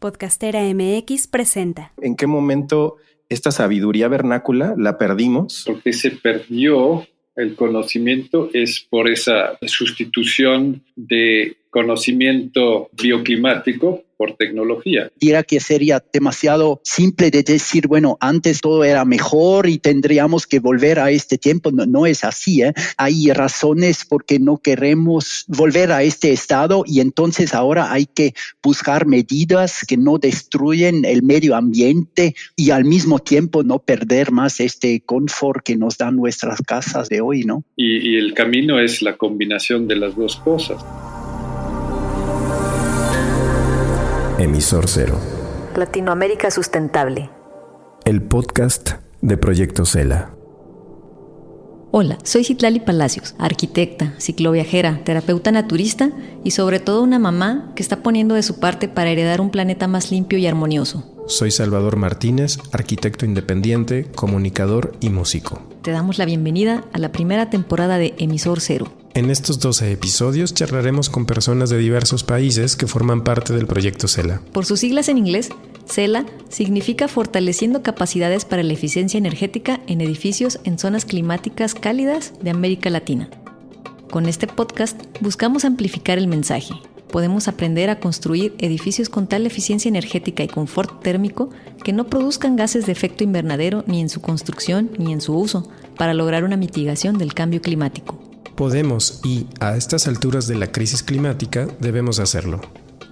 Podcastera MX presenta. ¿En qué momento esta sabiduría vernácula la perdimos? Porque se perdió el conocimiento es por esa sustitución de conocimiento bioclimático por tecnología. Dirá que sería demasiado simple de decir, bueno, antes todo era mejor y tendríamos que volver a este tiempo. No es así, ¿eh? Hay razones por qué no queremos volver a este estado y entonces ahora hay que buscar medidas que no destruyen el medio ambiente y al mismo tiempo no perder más este confort que nos dan nuestras casas de hoy, ¿no? Y el camino es la combinación de las dos cosas. Emisor Cero. Latinoamérica Sustentable. El podcast de Proyecto Cela. Hola, soy Citlali Palacios, arquitecta, cicloviajera, terapeuta naturista y sobre todo una mamá que está poniendo de su parte para heredar un planeta más limpio y armonioso. Soy Salvador Martínez, arquitecto independiente, comunicador y músico. Te damos la bienvenida a la primera temporada de Emisor Cero. En estos 12 episodios charlaremos con personas de diversos países que forman parte del Proyecto Cela. Por sus siglas en inglés, CELA significa Fortaleciendo Capacidades para la Eficiencia Energética en Edificios en Zonas Climáticas Cálidas de América Latina. Con este podcast buscamos amplificar el mensaje. Podemos aprender a construir edificios con tal eficiencia energética y confort térmico que no produzcan gases de efecto invernadero ni en su construcción ni en su uso, para lograr una mitigación del cambio climático. Podemos y, a estas alturas de la crisis climática, debemos hacerlo.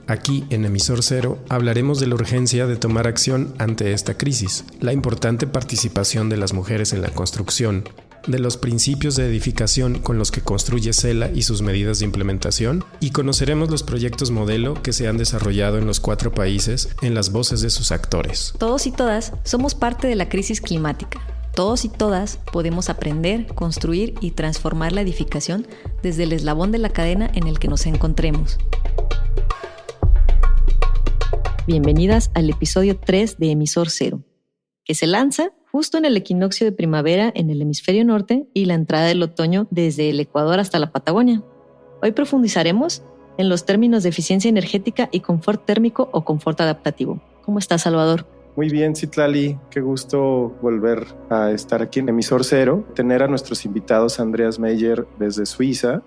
Aquí, en Emisor Cero, hablaremos de la urgencia de tomar acción ante esta crisis, la importante participación de las mujeres en la construcción, de los principios de edificación con los que construye CELA y sus medidas de implementación, y conoceremos los proyectos modelo que se han desarrollado en los 4 países en las voces de sus actores. Todos y todas somos parte de la crisis climática. Todos y todas podemos aprender, construir y transformar la edificación desde el eslabón de la cadena en el que nos encontremos. Bienvenidas al episodio 3 de Emisor Cero, que se lanza justo en el equinoccio de primavera en el hemisferio norte y la entrada del otoño desde el Ecuador hasta la Patagonia. Hoy profundizaremos en los términos de eficiencia energética y confort térmico o confort adaptativo. ¿Cómo estás, Salvador? Muy bien, Citlali, qué gusto volver a estar aquí en Emisor Cero, tener a nuestros invitados Andreas Meyer desde Suiza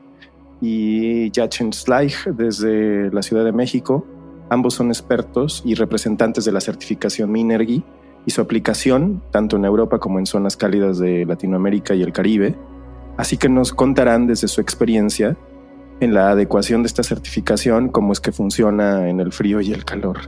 y Jacen Schleich desde la Ciudad de México. Ambos son expertos y representantes de la certificación Minergie y su aplicación tanto en Europa como en zonas cálidas de Latinoamérica y el Caribe, así que nos contarán desde su experiencia en la adecuación de esta certificación, cómo es que funciona en el frío y el calor.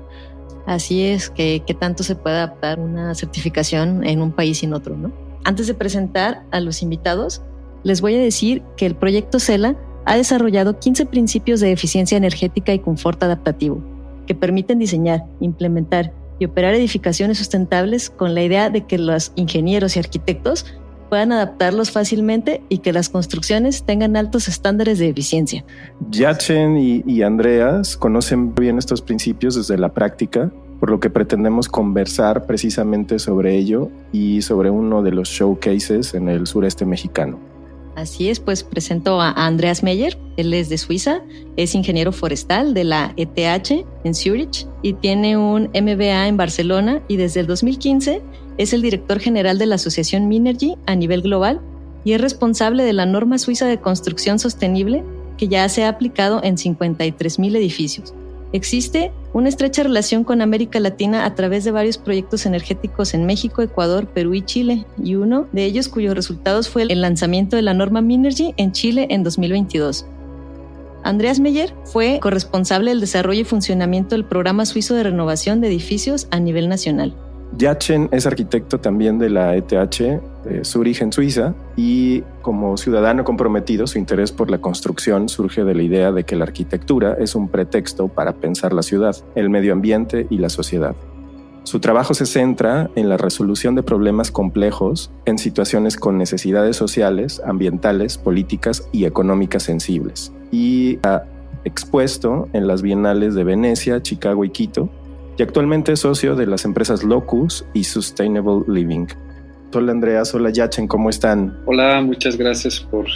Así es, que tanto se puede adaptar una certificación en un país y en otro, ¿no? Antes de presentar a los invitados, les voy a decir que el proyecto CELA ha desarrollado 15 principios de eficiencia energética y confort adaptativo que permiten diseñar, implementar y operar edificaciones sustentables con la idea de que los ingenieros y arquitectos puedan adaptarlos fácilmente y que las construcciones tengan altos estándares de eficiencia. Jacen y Andreas conocen bien estos principios desde la práctica, por lo que pretendemos conversar precisamente sobre ello y sobre uno de los showcases en el sureste mexicano. Así es, pues presento a Andreas Meyer. Él es de Suiza, es ingeniero forestal de la ETH en Zurich y tiene un MBA en Barcelona y desde el 2015 es el director general de la asociación Minergie a nivel global y es responsable de la norma suiza de construcción sostenible que ya se ha aplicado en 53,000 edificios. Existe una estrecha relación con América Latina a través de varios proyectos energéticos en México, Ecuador, Perú y Chile, y uno de ellos cuyos resultados fue el lanzamiento de la norma Minergie en Chile en 2022. Andreas Meyer fue corresponsable del desarrollo y funcionamiento del programa suizo de renovación de edificios a nivel nacional. Jacen es arquitecto también de la ETH de Zurich en Suiza y como ciudadano comprometido, su interés por la construcción surge de la idea de que la arquitectura es un pretexto para pensar la ciudad, el medio ambiente y la sociedad. Su trabajo se centra en la resolución de problemas complejos en situaciones con necesidades sociales, ambientales, políticas y económicas sensibles y ha expuesto en las bienales de Venecia, Chicago y Quito, y actualmente es socio de las empresas Locus y Sustainable Living. Hola Andreas, hola Jacen, ¿cómo están? Hola, muchas gracias por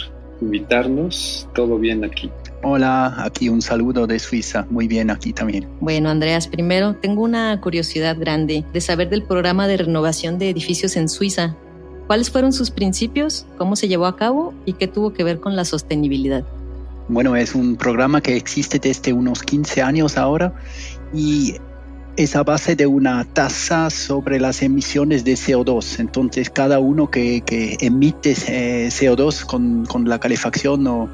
invitarnos. Todo bien aquí. Hola, aquí un saludo de Suiza. Muy bien, aquí también. Bueno, Andreas, primero tengo una curiosidad grande de saber del programa de renovación de edificios en Suiza. ¿Cuáles fueron sus principios? ¿Cómo se llevó a cabo? ¿Y qué tuvo que ver con la sostenibilidad? Bueno, es un programa que existe desde unos 15 años ahora y es a base de una tasa sobre las emisiones de CO2. Entonces, cada uno que emite CO2 con la calefacción o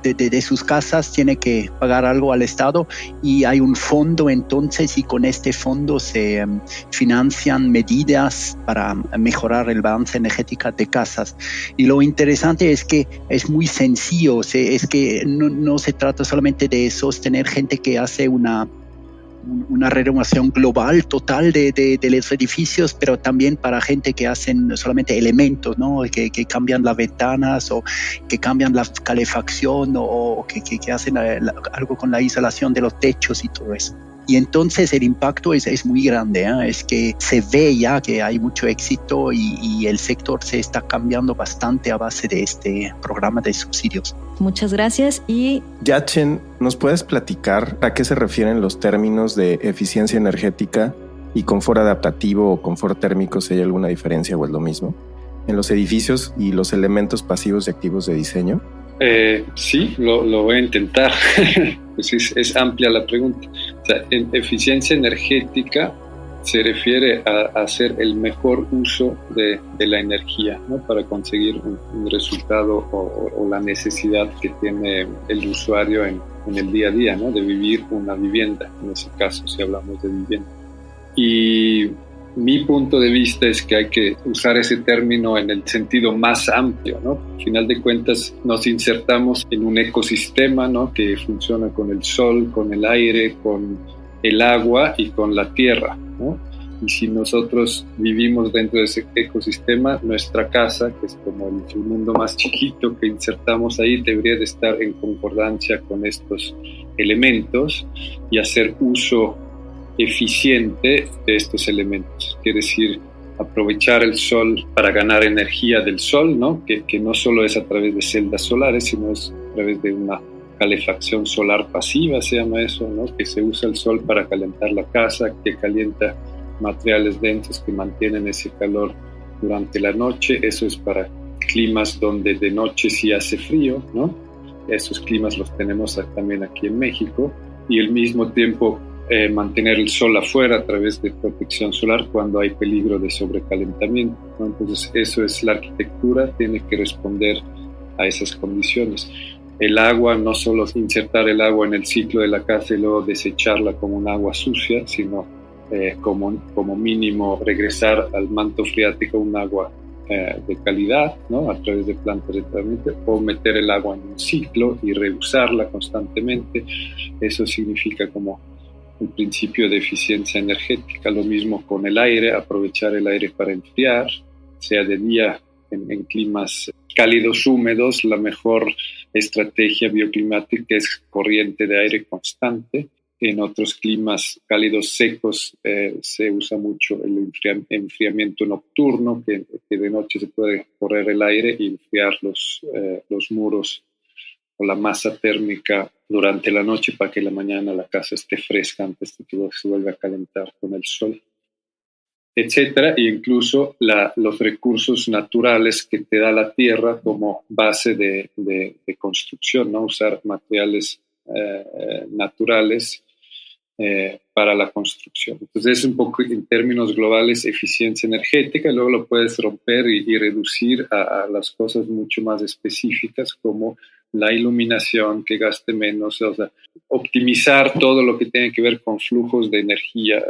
de sus casas tiene que pagar algo al Estado y hay un fondo entonces y con este fondo se financian medidas para mejorar el balance energético de casas. Y lo interesante es que es muy sencillo, es que no se trata solamente de sostener gente que hace una renovación global total de los edificios, pero también para gente que hacen solamente elementos, ¿no? que cambian las ventanas o que cambian la calefacción o que hacen algo con la isolación de los techos y todo eso. Y entonces el impacto es muy grande, ¿eh? Es que se ve ya que hay mucho éxito y el sector se está cambiando bastante a base de este programa de subsidios. Muchas gracias. Y Yachen, ¿nos puedes platicar a qué se refieren los términos de eficiencia energética y confort adaptativo o confort térmico, si hay alguna diferencia o es lo mismo, en los edificios y los elementos pasivos y activos de diseño? Sí, lo voy a intentar. Pues es amplia la pregunta. O sea, en eficiencia energética se refiere a hacer el mejor uso de la energía, ¿no? Para conseguir un resultado o la necesidad que tiene el usuario en el día a día, ¿no? De vivir una vivienda, en ese caso, si hablamos de vivienda. Y mi punto de vista es que hay que usar ese término en el sentido más amplio, ¿no? Al final de cuentas nos insertamos en un ecosistema, ¿no? Que funciona con el sol, con el aire, con el agua y con la tierra, ¿no? Y si nosotros vivimos dentro de ese ecosistema, nuestra casa, que es como el mundo más chiquito que insertamos ahí, debería de estar en concordancia con estos elementos y hacer uso eficiente de estos elementos. Quiere decir, aprovechar el sol para ganar energía del sol, ¿no? Que no solo es a través de celdas solares, sino es a través de una calefacción solar pasiva, se llama eso, ¿no? Que se usa el sol para calentar la casa, que calienta materiales densos que mantienen ese calor durante la noche. Eso es para climas donde de noche sí hace frío, ¿no? Esos climas los tenemos también aquí en México. Y al mismo tiempo mantener el sol afuera a través de protección solar cuando hay peligro de sobrecalentamiento, ¿no? Entonces eso es la arquitectura, tiene que responder a esas condiciones. El agua, no solo insertar el agua en el ciclo de la casa y luego desecharla como un agua sucia, sino como mínimo regresar al manto freático un agua de calidad, ¿no? A través de plantas de tratamiento, o meter el agua en un ciclo y reusarla constantemente. Eso significa como el principio de eficiencia energética. Lo mismo con el aire, aprovechar el aire para enfriar, sea de día en climas cálidos húmedos. La mejor estrategia bioclimática es corriente de aire constante. En otros climas cálidos secos se usa mucho el enfriamiento nocturno, que de noche se puede correr el aire y enfriar los muros o la masa térmica durante la noche para que en la mañana la casa esté fresca antes de que se vuelva a calentar con el sol, etcétera. E incluso los recursos naturales que te da la tierra como base de construcción, ¿no? Usar materiales naturales para la construcción. Entonces es un poco en términos globales eficiencia energética. Luego lo puedes romper y reducir a las cosas mucho más específicas como la iluminación, que gaste menos, o sea, optimizar todo lo que tiene que ver con flujos de energía,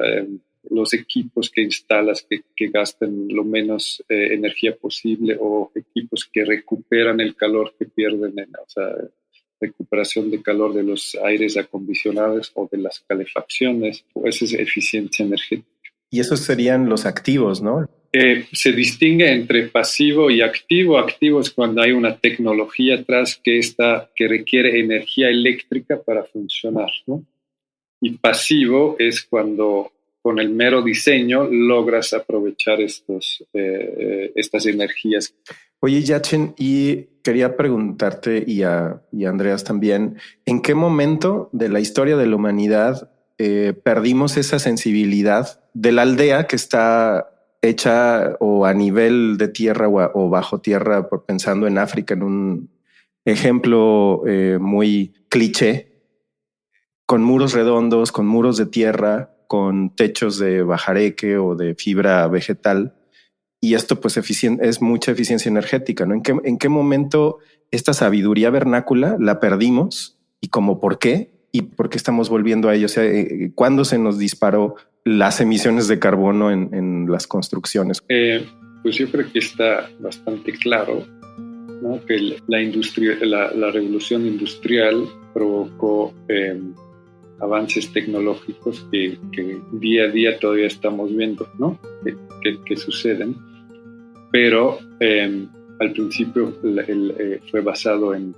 los equipos que instalas que gasten lo menos energía posible, o equipos que recuperan el calor que pierden, o sea, recuperación de calor de los aires acondicionados o de las calefacciones. Esa es eficiencia energética. Y esos serían los activos, ¿no? Se distingue entre pasivo y activo. Activo es cuando hay una tecnología atrás que requiere energía eléctrica para funcionar, ¿no? Y pasivo es cuando con el mero diseño logras aprovechar estas energías. Oye, Yachin, y quería preguntarte y a Andreas también, ¿en qué momento de la historia de la humanidad perdimos esa sensibilidad de la aldea que está hecha o a nivel de tierra o bajo tierra, por pensando en África, en un ejemplo muy cliché, con muros redondos, con muros de tierra, con techos de bajareque o de fibra vegetal? Y esto pues es mucha eficiencia energética, ¿no? ¿En qué momento esta sabiduría vernácula la perdimos y como por qué? ¿Y por qué estamos volviendo a ello? O sea, ¿cuándo se nos disparó las emisiones de carbono en las construcciones? Pues yo creo que está bastante claro, ¿no? Que la revolución industrial provocó avances tecnológicos que día a día todavía estamos viendo, ¿no? que suceden, pero al principio fue basado en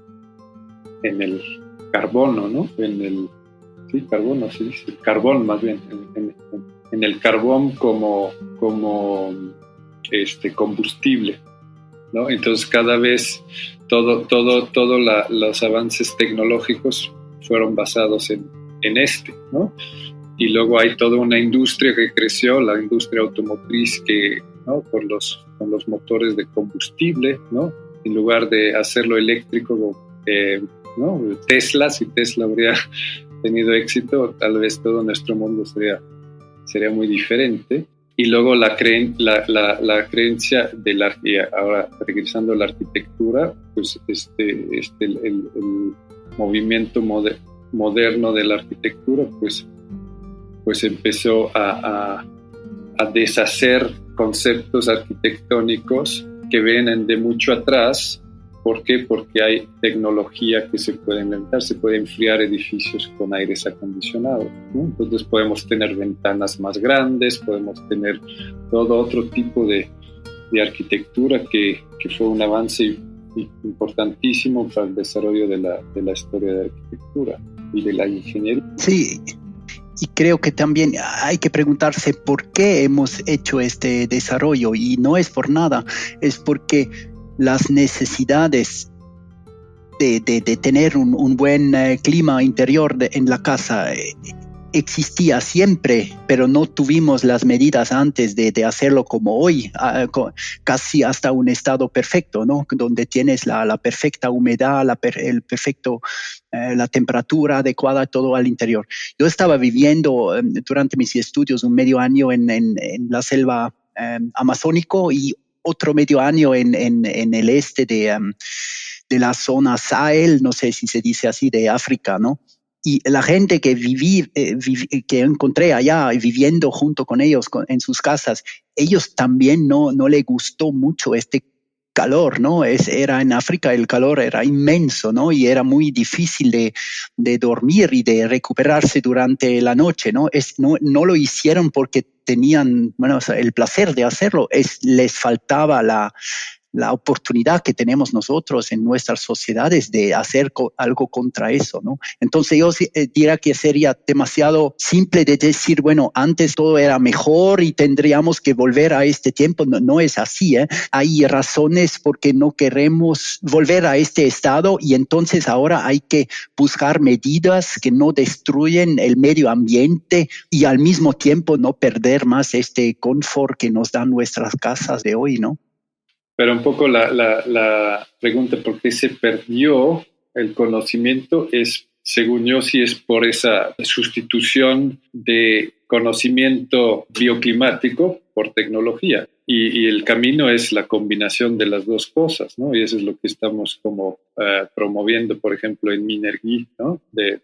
el carbono, ¿no? Carbono se dice, el carbón más bien, en el carbón como combustible, ¿no? Entonces cada vez todos los avances tecnológicos fueron basados en ¿no? Y luego hay toda una industria que creció, la industria automotriz, ¿no? con los motores de combustible, ¿no? En lugar de hacerlo eléctrico, ¿no? Si Tesla hubiera tenido éxito, tal vez todo nuestro mundo sería muy diferente. Y luego la creencia ahora regresando a la arquitectura, pues el movimiento moderno de la arquitectura, pues empezó a deshacer conceptos arquitectónicos que vienen de mucho atrás. ¿Por qué? Porque hay tecnología que se puede inventar, se puede enfriar edificios con aires acondicionados, ¿no? Entonces podemos tener ventanas más grandes, podemos tener todo otro tipo de arquitectura que fue un avance importantísimo para el desarrollo de la historia de la arquitectura y de la ingeniería. Sí, y creo que también hay que preguntarse por qué hemos hecho este desarrollo, y no es por nada, es porque las necesidades de tener un buen clima interior en la casa existía siempre, pero no tuvimos las medidas antes de hacerlo como hoy, casi hasta un estado perfecto, ¿no? Donde tienes la perfecta humedad, la temperatura adecuada, todo al interior. Yo estaba viviendo durante mis estudios un medio año en la selva amazónico y otro medio año en el este de la zona Sahel, no sé si se dice así, de África, ¿no? Y la gente que que encontré allá viviendo junto con ellos en sus casas, ellos también no les gustó mucho este calor, ¿no? Era en África, el calor era inmenso, ¿no? Y era muy difícil de dormir y de recuperarse durante la noche, ¿no? No lo hicieron porque tenían, bueno, o sea, el placer de hacerlo, les faltaba la oportunidad que tenemos nosotros en nuestras sociedades de hacer algo contra eso, ¿no? Entonces yo diría que sería demasiado simple de decir, bueno, antes todo era mejor y tendríamos que volver a este tiempo. No es así, ¿eh? Hay razones por qué no queremos volver a este estado, y entonces ahora hay que buscar medidas que no destruyen el medio ambiente y al mismo tiempo no perder más este confort que nos dan nuestras casas de hoy, ¿no? Pero un poco la pregunta, ¿por qué se perdió el conocimiento? Según yo, sí es por esa sustitución de conocimiento bioclimático por tecnología. Y el camino es la combinación de las dos cosas, ¿no? Y eso es lo que estamos como promoviendo, por ejemplo, en Minergie, ¿no? De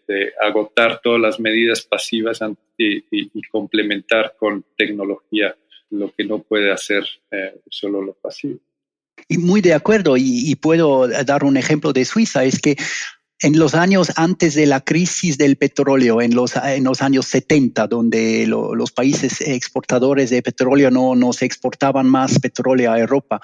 agotar todas las medidas pasivas y complementar con tecnología lo que no puede hacer solo lo pasivo. Y muy de acuerdo, y puedo dar un ejemplo de Suiza, es que en los años antes de la crisis del petróleo, en los años 70, donde los países exportadores de petróleo no se exportaban más petróleo a Europa,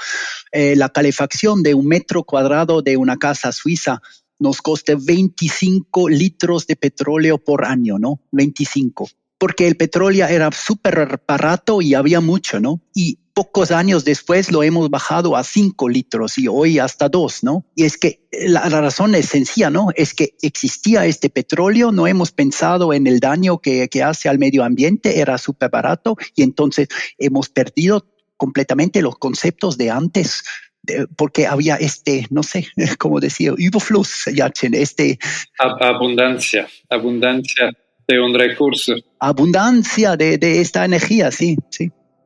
la calefacción de 1 metro cuadrado de una casa suiza nos costa 25 litros de petróleo por año, ¿no? 25. porque el petróleo era súper barato y había mucho, ¿no? Y pocos años después lo hemos bajado a 5 litros y hoy hasta 2, ¿no? Y es que la razón es sencilla, ¿no? Es que existía este petróleo, no hemos pensado en el daño que hace al medio ambiente, era súper barato y entonces hemos perdido completamente los conceptos de antes, porque había no sé, cómo decía, Überfluss, abundancia de un recurso. Abundancia de esta energía, sí.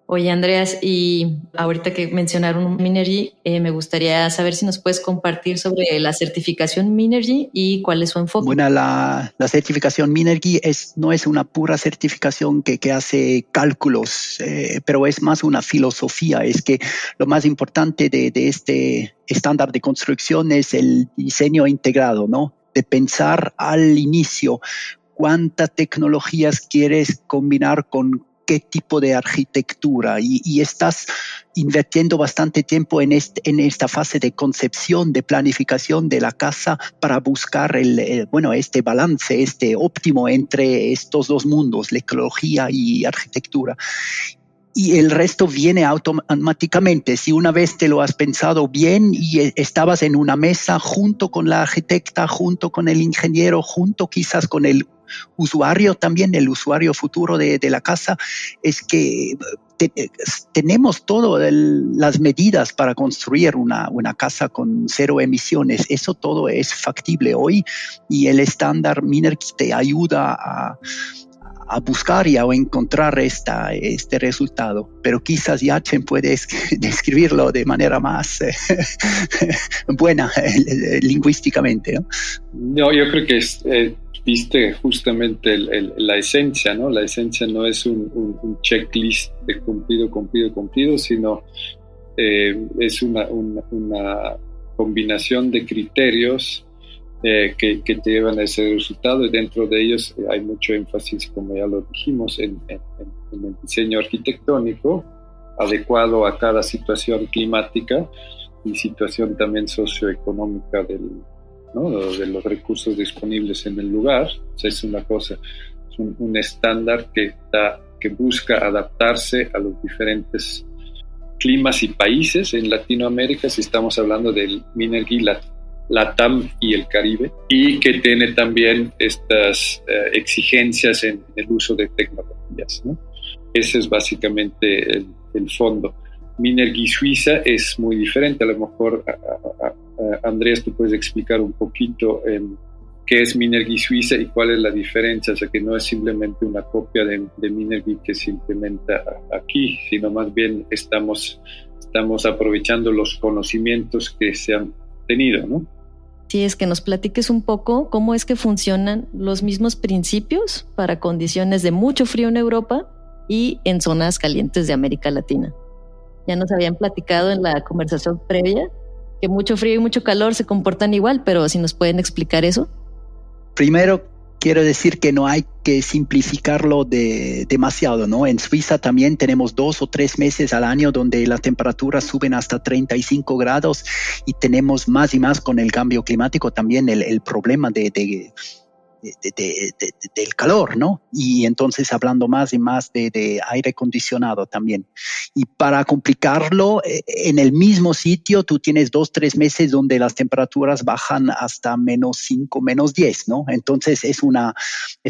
Oye, Andreas, y ahorita que mencionaron Minergy, me gustaría saber si nos puedes compartir sobre la certificación Minergy y cuál es su enfoque. Bueno, la certificación Minergy no es una pura certificación que hace cálculos, pero es más una filosofía. Es que lo más importante de este estándar de construcción es el diseño integrado, ¿no? De pensar al inicio cuántas tecnologías quieres combinar con qué tipo de arquitectura y estás invirtiendo bastante tiempo en esta fase de concepción, de planificación de la casa para buscar este balance, óptimo entre estos dos mundos, la ecología y arquitectura. Y el resto viene automáticamente. Si una vez te lo has pensado bien y estabas en una mesa junto con la arquitecta, junto con el ingeniero, junto quizás con el usuario también, el usuario futuro de la casa, es que tenemos todas las medidas para construir una casa con 0 emisiones. Eso todo es factible hoy y el estándar Minergy te ayuda a buscar y a encontrar este resultado. Pero quizás Yachem puede describirlo de manera más buena lingüísticamente, ¿no? No, yo creo que viste justamente la esencia, ¿no? La esencia no es un checklist de cumplido, sino es una combinación de criterios que te llevan a ese resultado, y dentro de ellos hay mucho énfasis, como ya lo dijimos, en el diseño arquitectónico adecuado a cada situación climática y situación también socioeconómica de los recursos disponibles en el lugar. O sea, es una cosa, es un estándar que busca adaptarse a los diferentes climas y países en Latinoamérica, si estamos hablando del Minergy LATAM y el Caribe, y que tiene también estas exigencias en el uso de tecnologías, ¿no? Ese es básicamente el fondo. Minergy Suiza es muy diferente. A lo mejor, Andreas, tú puedes explicar un poquito qué es Minergy Suiza y cuál es la diferencia. O sea, que no es simplemente una copia de Minergy que se implementa aquí, sino más bien estamos aprovechando los conocimientos que se han tenido, ¿no? Sí, es que nos platiques un poco cómo es que funcionan los mismos principios para condiciones de mucho frío en Europa y en zonas calientes de América Latina. Ya nos habían platicado en la conversación previa que mucho frío y mucho calor se comportan igual, pero si nos pueden explicar eso. Primero, quiero decir que no hay que simplificarlo demasiado, ¿no? En Suiza también tenemos 2 o 3 meses al año donde las temperaturas suben hasta 35 grados y tenemos más y más con el cambio climático también el problema del calor, ¿no? Y entonces hablando más y más de aire acondicionado también. Y para complicarlo, en el mismo sitio tú tienes 2 o 3 meses donde las temperaturas bajan hasta -5, -10, ¿no? Entonces es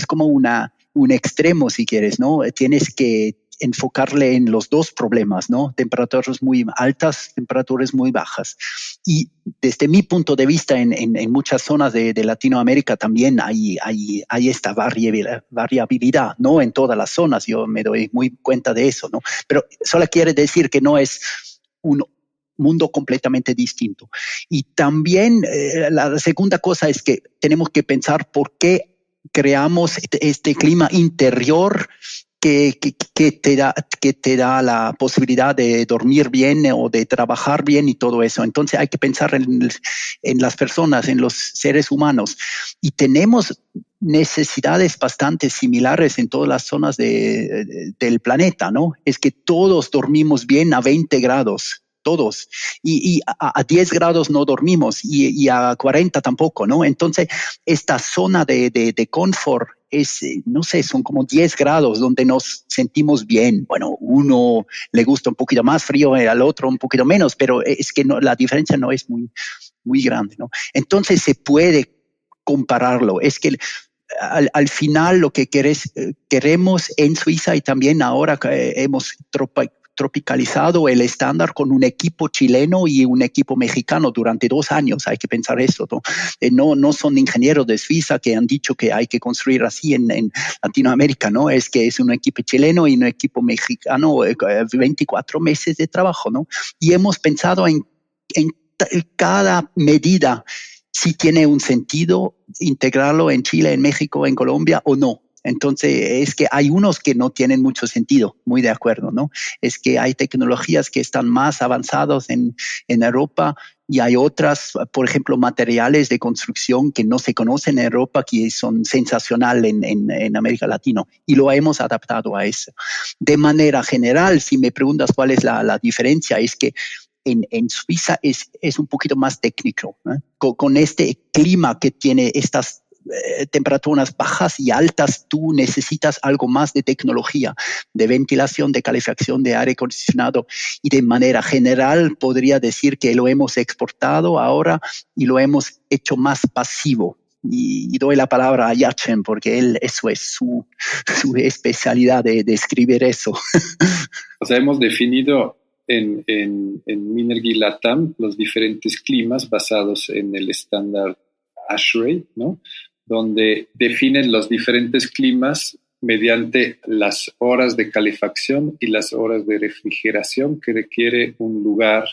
como un extremo, si quieres, ¿no? Tienes que enfocarle en los dos problemas, ¿no? Temperaturas muy altas, temperaturas muy bajas. Y desde mi punto de vista, en muchas zonas de Latinoamérica también hay esta variabilidad, ¿no? En todas las zonas, yo me doy muy cuenta de eso, ¿no? Pero solo quiere decir que no es un mundo completamente distinto. Y también la segunda cosa es que tenemos que pensar por qué creamos este clima interior que te da la posibilidad de dormir bien o de trabajar bien y todo eso. Entonces hay que pensar en las personas, en los seres humanos. Y tenemos necesidades bastante similares en todas las zonas del planeta, ¿no? Es que todos dormimos bien a 20 grados. Todos. Y a 10 grados no dormimos y a 40 tampoco, ¿no? Entonces, esta zona de confort no sé, son como 10 grados donde nos sentimos bien. Bueno, uno le gusta un poquito más frío, al otro un poquito menos, pero es que la diferencia no es muy grande, ¿no? Entonces se puede compararlo. Es que al final lo que queremos en Suiza, y también ahora hemos tropicalizado el estándar con un equipo chileno y un equipo mexicano durante 2 años. Hay que pensar eso, ¿no? No son ingenieros de Suiza que han dicho que hay que construir así en Latinoamérica, ¿no? Es que es un equipo chileno y un equipo mexicano, 24 meses de trabajo, ¿no? Y hemos pensado en cada medida si tiene un sentido integrarlo en Chile, en México, en Colombia o no. Entonces, es que hay unos que no tienen mucho sentido, muy de acuerdo, ¿no? Es que hay tecnologías que están más avanzadas en Europa y hay otras, por ejemplo, materiales de construcción que no se conocen en Europa, que son sensacionales en América Latina, y lo hemos adaptado a eso. De manera general, si me preguntas cuál es la diferencia, es que en Suiza es un poquito más técnico, ¿eh? Con este clima que tiene estas temperaturas bajas y altas, tú necesitas algo más de tecnología, de ventilación, de calefacción, de aire acondicionado, y de manera general podría decir que lo hemos exportado ahora y lo hemos hecho más pasivo. Y doy la palabra a Yachem porque eso es su especialidad de escribir eso. O sea, hemos definido en Minergie Latam los diferentes climas basados en el estándar ASHRAE, ¿no? Donde definen los diferentes climas mediante las horas de calefacción y las horas de refrigeración que requiere un lugar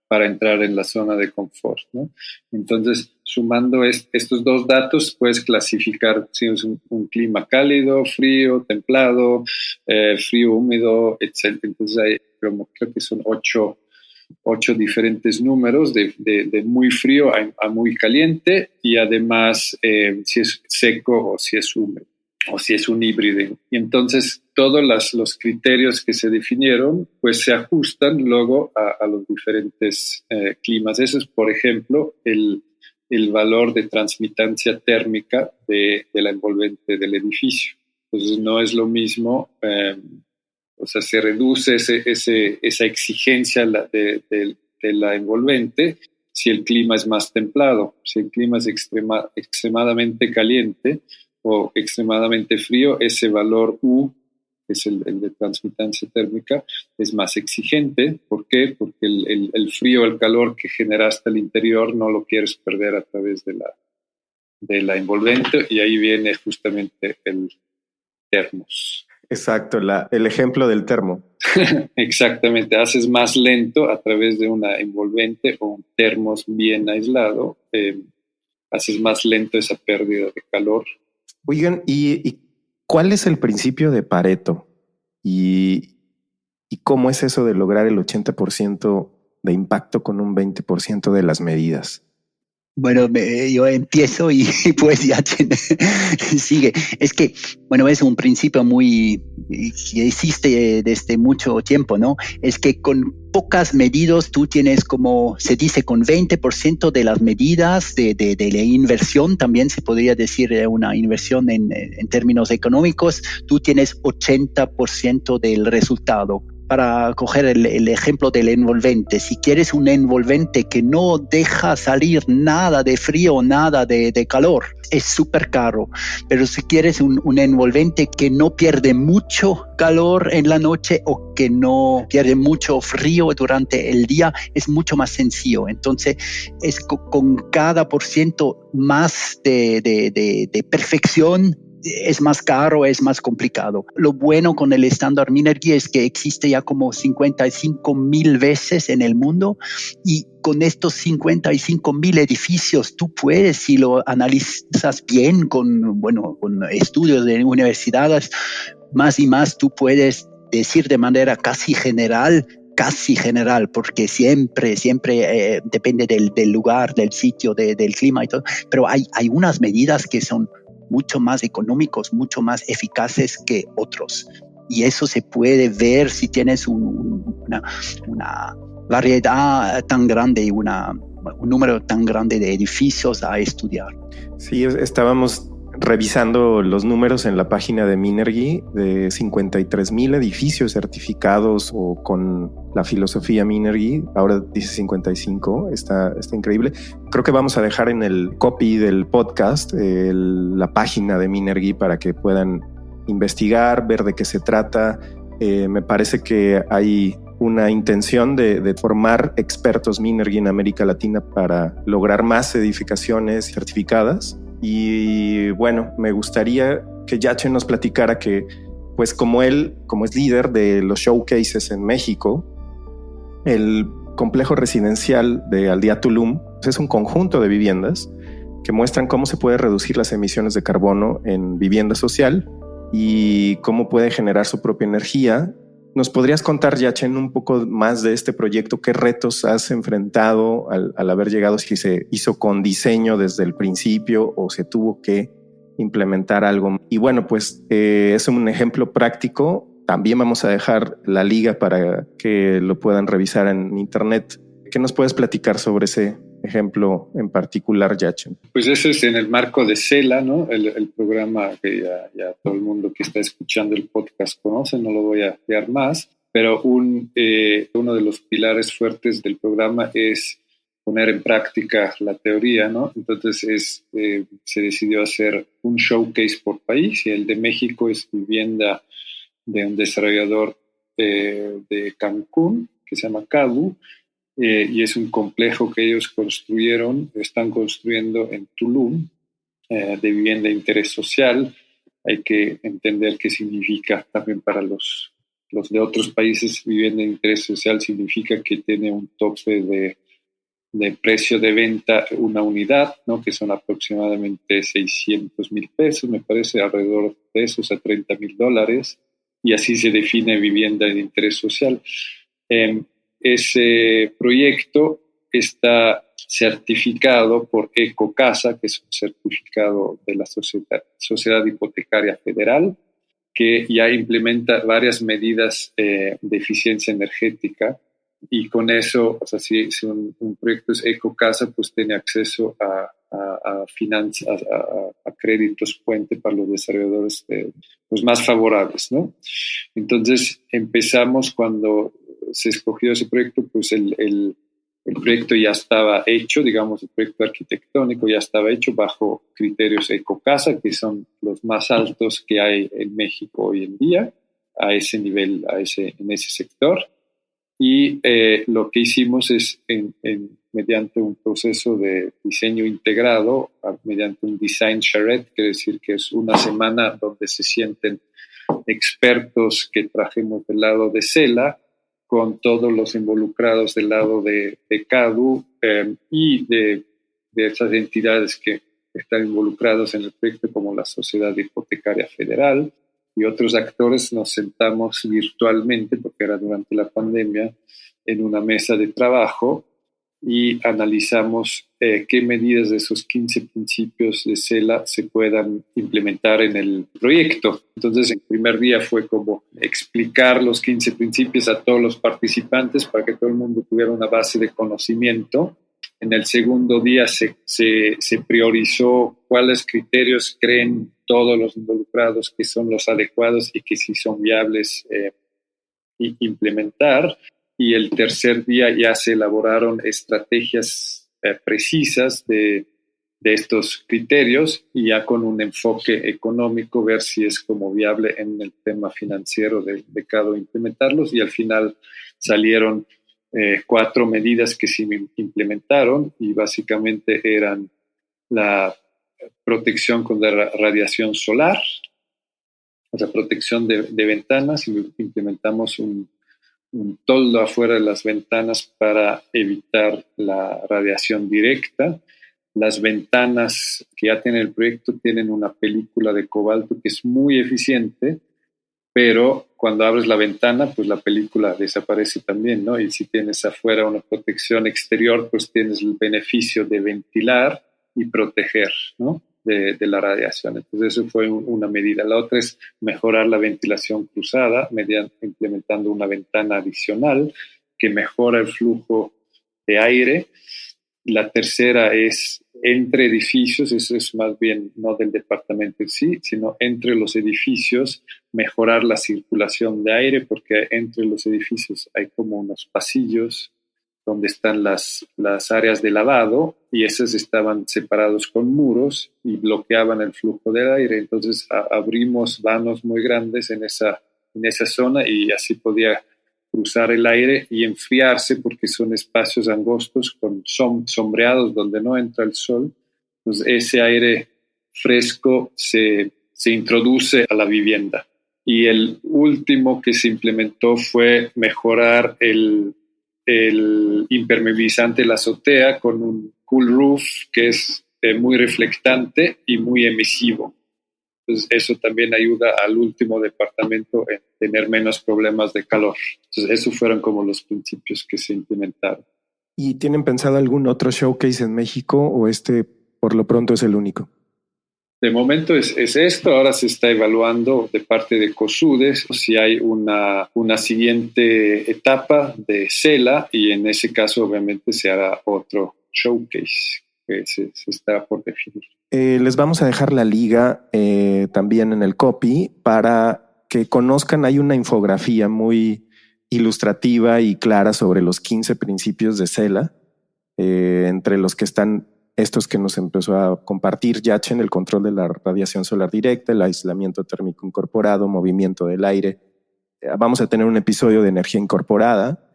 para entrar en la zona de confort, ¿no? Entonces, sumando estos dos datos, puedes clasificar si es un clima cálido, frío, templado, frío, húmedo, etc. Entonces, creo que son 8 diferentes números de muy frío a muy caliente, y además si es seco o si es húmedo o si es un híbrido. Y entonces todos los criterios que se definieron pues se ajustan luego a los diferentes climas. Eso es, por ejemplo, el valor de transmitancia térmica de la envolvente del edificio. Entonces no es lo mismo, o sea, se reduce esa exigencia de la envolvente si el clima es más templado. Si el clima es extremadamente caliente o extremadamente frío, ese valor U, que es el de transmitancia térmica, es más exigente. ¿Por qué? Porque el frío, el calor que generaste al interior no lo quieres perder a través de la envolvente, y ahí viene justamente el termos. Exacto, el ejemplo del termo. Exactamente, haces más lento a través de una envolvente o un termos bien aislado, haces más lento esa pérdida de calor. Oigan, ¿y cuál es el principio de Pareto? ¿Y cómo es eso de lograr el 80% de impacto con un 20% de las medidas? Bueno, yo empiezo y pues ya sigue. Es que, bueno, es un principio que existe desde mucho tiempo, ¿no? Es que con pocas medidas tú tienes, como se dice, con 20% de las medidas de la inversión, también se podría decir una inversión en términos económicos, tú tienes 80% del resultado. Para coger el ejemplo del envolvente, si quieres un envolvente que no deja salir nada de frío, nada de calor, es súper caro. Pero si quieres un envolvente que no pierde mucho calor en la noche o que no pierde mucho frío durante el día, es mucho más sencillo. Entonces, es con cada % más de perfección, es más caro, es más complicado. Lo bueno con el estándar Minergie es que existe ya como 55,000 veces en el mundo, y con estos 55,000 edificios tú puedes, si lo analizas bien con estudios de universidades, más y más tú puedes decir de manera casi general, porque siempre depende del lugar, del sitio, del clima y todo, pero hay unas medidas que son mucho más económicos, mucho más eficaces que otros. Y eso se puede ver si tienes una variedad tan grande y un número tan grande de edificios a estudiar. Sí, estábamos revisando los números en la página de Minergy, de 53,000 edificios certificados o con la filosofía Minergy, ahora dice 55, está increíble. Creo que vamos a dejar en el copy del podcast la página de Minergy para que puedan investigar, ver de qué se trata. Me parece que hay una intención de formar expertos Minergy en América Latina para lograr más edificaciones certificadas. Y bueno, me gustaría que Yache nos platicara que, pues como es líder de los showcases en México, el complejo residencial de Aldea Tulum es un conjunto de viviendas que muestran cómo se puede reducir las emisiones de carbono en vivienda social y cómo puede generar su propia energía. ¿Nos podrías contar, Yachen, un poco más de este proyecto? ¿Qué retos has enfrentado al haber llegado? Si se hizo con diseño desde el principio o se tuvo que implementar algo. Y bueno, pues es un ejemplo práctico. También vamos a dejar la liga para que lo puedan revisar en internet. ¿Qué nos puedes platicar sobre ese ejemplo en particular, Yachen? Pues eso es en el marco de CELA, ¿no? El programa que ya todo el mundo que está escuchando el podcast conoce, no lo voy a crear más, pero uno de los pilares fuertes del programa es poner en práctica la teoría, ¿no? Entonces se decidió hacer un showcase por país y el de México es vivienda de un desarrollador de Cancún que se llama CADU. Y es un complejo que ellos están construyendo en Tulum, de vivienda de interés social. Hay que entender qué significa también para los de otros países. Vivienda de interés social significa que tiene un tope de precio de venta una unidad, ¿no? Que son aproximadamente 600,000 pesos, me parece, alrededor de esos a $30,000, y así se define vivienda de interés social. Ese proyecto está certificado por Ecocasa, que es un certificado de la Sociedad Hipotecaria Federal, que ya implementa varias medidas de eficiencia energética, y con eso, o sea, si un proyecto es Ecocasa, pues tiene acceso a créditos puente para los desarrolladores pues más favorables, ¿no? Entonces empezamos cuando se escogió ese proyecto, pues el proyecto ya estaba hecho, digamos, el proyecto arquitectónico ya estaba hecho bajo criterios Ecocasa, que son los más altos que hay en México hoy en día, a ese nivel, en ese sector. Y lo que hicimos es, mediante un proceso de diseño integrado, mediante un design charrette, quiere decir que es una semana donde se sienten expertos que trajimos del lado de CELA, con todos los involucrados del lado de CADU y de esas entidades que están involucrados en el proyecto, como la Sociedad Hipotecaria Federal y otros actores. Nos sentamos virtualmente, porque era durante la pandemia, en una mesa de trabajo y analizamos qué medidas de esos 15 principios de CELA se puedan implementar en el proyecto. Entonces, el primer día fue como explicar los 15 principios a todos los participantes para que todo el mundo tuviera una base de conocimiento. En el segundo día se priorizó cuáles criterios creen todos los involucrados que son los adecuados y que sí son viables implementar. Y el tercer día ya se elaboraron estrategias precisas de estos criterios, y ya con un enfoque económico ver si es como viable en el tema financiero de cada implementarlos. Y al final salieron 4 medidas que se implementaron, y básicamente eran la protección contra la radiación solar, o sea, protección de ventanas. Implementamos un toldo afuera de las ventanas para evitar la radiación directa. Las ventanas que ya tienen el proyecto tienen una película de cobalto que es muy eficiente, pero cuando abres la ventana, pues la película desaparece también, ¿no? Y si tienes afuera una protección exterior, pues tienes el beneficio de ventilar y proteger, ¿no? De la radiación. Entonces eso fue una medida. La otra es mejorar la ventilación cruzada implementando una ventana adicional que mejora el flujo de aire. La tercera es entre edificios, eso es más bien no del departamento en sí, sino entre los edificios, mejorar la circulación de aire, porque entre los edificios hay como unos pasillos donde están las áreas de lavado, y esas estaban separados con muros y bloqueaban el flujo del aire. Entonces abrimos vanos muy grandes en esa zona, y así podía cruzar el aire y enfriarse, porque son espacios angostos con sombreados donde no entra el sol. Entonces ese aire fresco se introduce a la vivienda. Y el último que se implementó fue mejorar el impermeabilizante de la azotea con un cool roof que es muy reflectante y muy emisivo. Entonces eso también ayuda al último departamento en tener menos problemas de calor. Entonces esos fueron como los principios que se implementaron. ¿Y tienen pensado algún otro showcase en México, o este por lo pronto es el único? De momento es esto. Ahora se está evaluando de parte de COSUDES si hay una siguiente etapa de CELA, y en ese caso obviamente se hará otro showcase que se está por definir. Les vamos a dejar la liga también en el copy para que conozcan. Hay una infografía muy ilustrativa y clara sobre los 15 principios de CELA, entre los que están estos que nos empezó a compartir Yachen: el control de la radiación solar directa, el aislamiento térmico incorporado, movimiento del aire. Vamos a tener un episodio de energía incorporada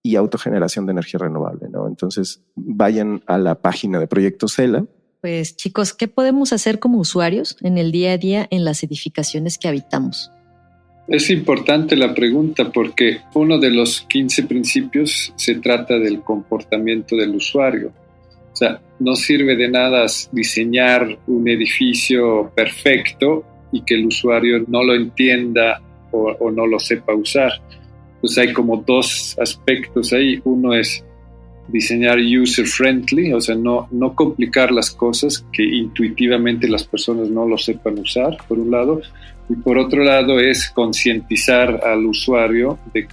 y autogeneración de energía renovable, ¿no? Entonces vayan a la página de Proyecto CELA. Pues chicos, ¿qué podemos hacer como usuarios en el día a día en las edificaciones que habitamos? Es importante la pregunta, porque uno de los 15 principios se trata del comportamiento del usuario. O sea, no sirve de nada diseñar un edificio perfecto y que el usuario no lo entienda o no lo sepa usar. Pues hay como dos aspectos ahí. Uno es diseñar user-friendly, o sea, no complicar las cosas que intuitivamente las personas no lo sepan usar, por un lado. Y por otro lado es concientizar al usuario de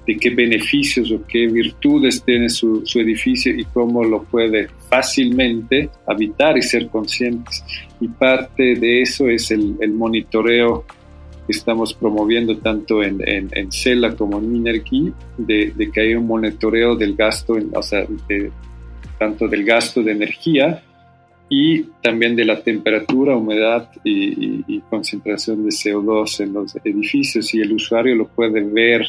qué beneficios o qué virtudes tiene su edificio y cómo lo puede fácilmente habitar y ser conscientes. Y parte de eso es el monitoreo que estamos promoviendo tanto en CELA como en Minergy, de que hay un monitoreo del gasto, tanto del gasto de energía y también de la temperatura, humedad y concentración de CO2 en los edificios, y el usuario lo puede ver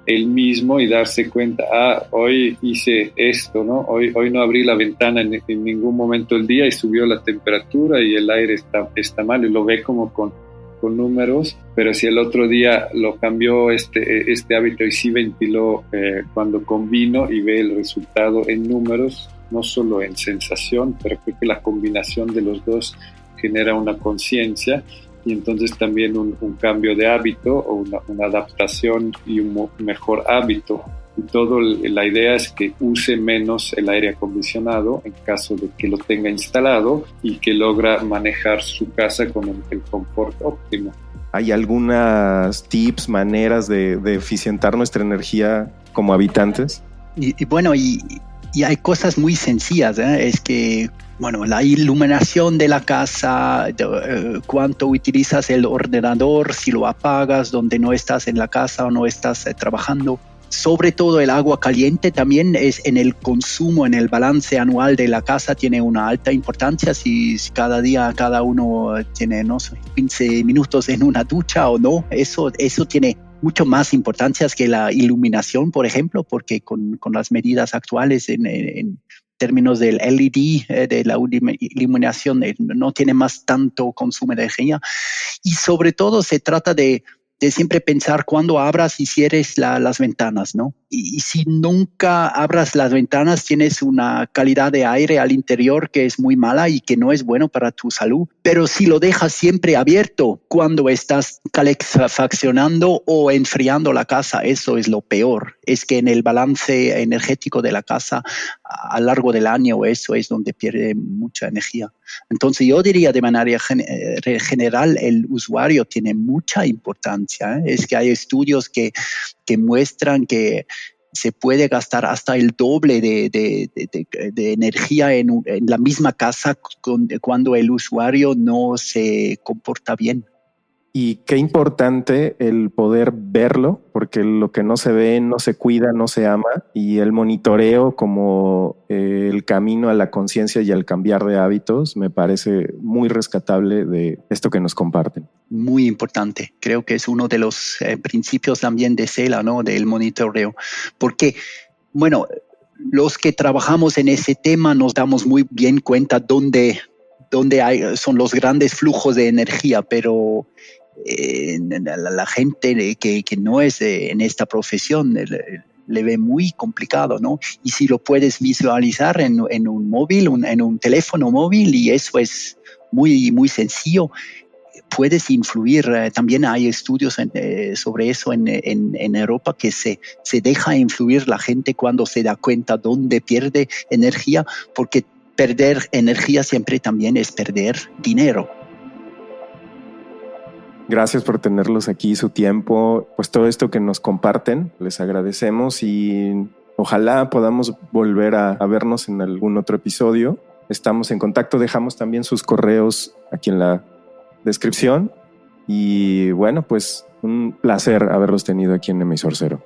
él mismo y darse cuenta, hoy hice esto, ¿no? Hoy no abrí la ventana en ningún momento del día y subió la temperatura y el aire está mal, y lo ve como con números. Pero si el otro día lo cambió este hábito y sí ventiló cuando convino, y ve el resultado en números, no solo en sensación, pero creo que la combinación de los dos genera una conciencia, y entonces también un cambio de hábito o una adaptación y un mejor hábito. Y la idea es que use menos el aire acondicionado en caso de que lo tenga instalado, y que logra manejar su casa con el confort óptimo. ¿Hay algunas tips, maneras de eficientar nuestra energía como habitantes? Y bueno, y hay cosas muy sencillas, ¿eh? Es que, bueno, la iluminación de la casa, cuánto utilizas el ordenador, si lo apagas donde no estás en la casa o no estás trabajando. Sobre todo el agua caliente también es en el consumo, en el balance anual de la casa, tiene una alta importancia. Si cada día cada uno tiene, no sé, 15 minutos en una ducha o no, eso tiene mucho más importancia que la iluminación, por ejemplo, porque con las medidas actuales en términos del LED, de la iluminación, no tiene más tanto consumo de energía. Y sobre todo se trata de siempre pensar cuando abras y cierres las ventanas, ¿no? Y si nunca abras las ventanas, tienes una calidad de aire al interior que es muy mala y que no es bueno para tu salud. Pero si lo dejas siempre abierto cuando estás calefaccionando o enfriando la casa, eso es lo peor. Es que en el balance energético de la casa a lo largo del año, eso es donde pierde mucha energía. Entonces yo diría de manera general, el usuario tiene mucha importancia, ¿eh? Es que hay estudios que muestran que se puede gastar hasta el doble de energía en la misma casa cuando el usuario no se comporta bien. Y qué importante el poder verlo, porque lo que no se ve no se cuida, no se ama, y el monitoreo como el camino a la conciencia y al cambiar de hábitos me parece muy rescatable de esto que nos comparten. Muy importante. Creo que es uno de los principios también de Cela, ¿no? Del monitoreo. Porque, bueno, los que trabajamos en ese tema nos damos muy bien cuenta dónde son los grandes flujos de energía, pero la gente que no es en esta profesión le ve muy complicado, ¿no? Y si lo puedes visualizar en un móvil, en un teléfono móvil, y eso es muy, muy sencillo, puedes influir. También hay estudios sobre eso en Europa, que se deja influir la gente cuando se da cuenta dónde pierde energía, porque perder energía siempre también es perder dinero. Gracias por tenerlos aquí, su tiempo, pues todo esto que nos comparten, les agradecemos y ojalá podamos volver a vernos en algún otro episodio. Estamos en contacto, dejamos también sus correos aquí en la descripción y bueno, pues un placer haberlos tenido aquí en Emisor Cero.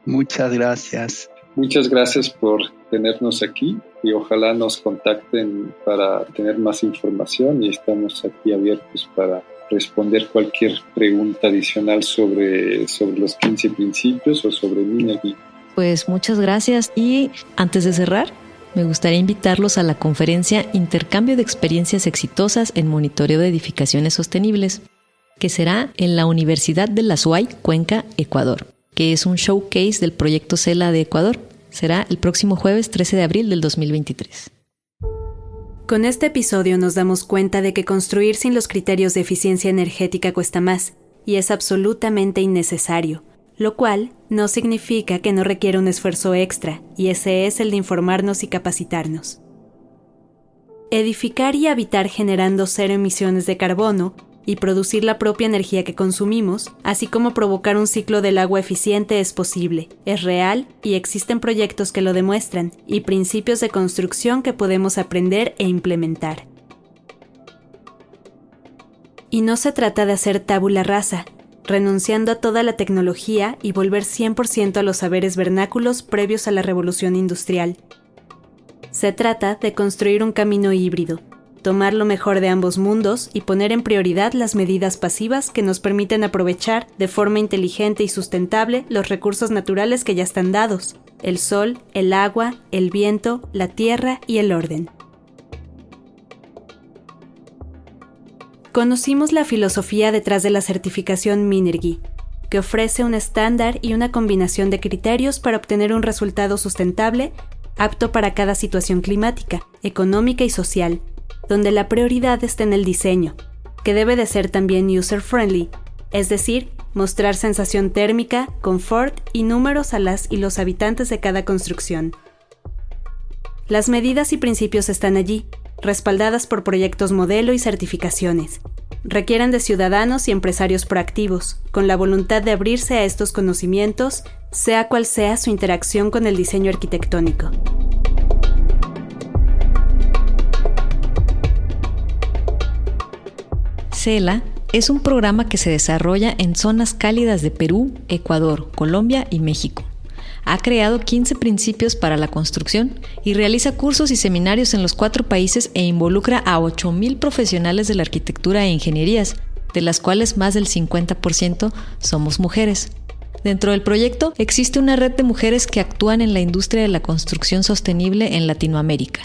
Muchas gracias. Muchas gracias por tenernos aquí y ojalá nos contacten para tener más información y estamos aquí abiertos para responder cualquier pregunta adicional sobre los 15 principios o sobre Minergie. Pues muchas gracias y antes de cerrar, me gustaría invitarlos a la conferencia Intercambio de Experiencias Exitosas en Monitoreo de Edificaciones Sostenibles, que será en la Universidad de la SUAY, Cuenca, Ecuador, que es un showcase del proyecto Cela de Ecuador. Será el próximo jueves 13 de abril del 2023. Con este episodio nos damos cuenta de que construir sin los criterios de eficiencia energética cuesta más y es absolutamente innecesario, lo cual no significa que no requiera un esfuerzo extra, y ese es el de informarnos y capacitarnos. Edificar y habitar generando 0 emisiones de carbono y producir la propia energía que consumimos, así como provocar un ciclo del agua eficiente es posible, es real y existen proyectos que lo demuestran y principios de construcción que podemos aprender e implementar. Y no se trata de hacer tabula rasa, renunciando a toda la tecnología y volver 100% a los saberes vernáculos previos a la revolución industrial. Se trata de construir un camino híbrido, tomar lo mejor de ambos mundos y poner en prioridad las medidas pasivas que nos permiten aprovechar de forma inteligente y sustentable los recursos naturales que ya están dados: el sol, el agua, el viento, la tierra y el orden. Conocimos la filosofía detrás de la certificación Minergie, que ofrece un estándar y una combinación de criterios para obtener un resultado sustentable apto para cada situación climática, económica y social, donde la prioridad está en el diseño, que debe de ser también user-friendly, es decir, mostrar sensación térmica, confort y números a las y los habitantes de cada construcción. Las medidas y principios están allí, respaldadas por proyectos modelo y certificaciones. Requieren de ciudadanos y empresarios proactivos, con la voluntad de abrirse a estos conocimientos, sea cual sea su interacción con el diseño arquitectónico. Cela es un programa que se desarrolla en zonas cálidas de Perú, Ecuador, Colombia y México. Ha creado 15 principios para la construcción y realiza cursos y seminarios en los 4 países e involucra a 8,000 profesionales de la arquitectura e ingenierías, de las cuales más del 50% somos mujeres. Dentro del proyecto existe una red de mujeres que actúan en la industria de la construcción sostenible en Latinoamérica.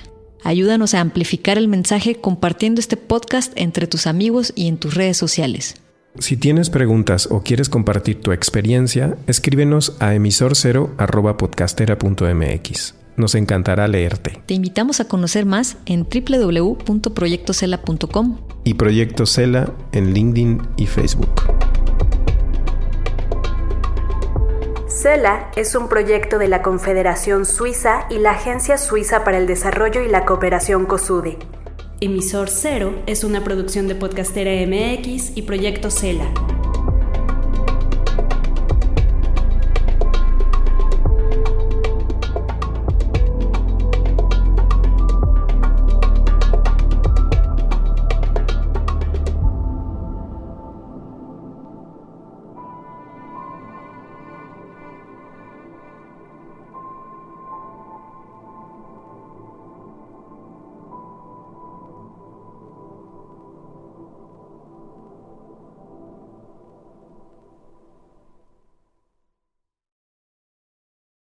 Ayúdanos a amplificar el mensaje compartiendo este podcast entre tus amigos y en tus redes sociales. Si tienes preguntas o quieres compartir tu experiencia, escríbenos a emisor0@podcastera.mx. Nos encantará leerte. Te invitamos a conocer más en www.proyectocela.com y Proyecto Cela en LinkedIn y Facebook. Cela es un proyecto de la Confederación Suiza y la Agencia Suiza para el Desarrollo y la Cooperación COSUDE. Emisor Cero es una producción de Podcastera MX y Proyecto Cela.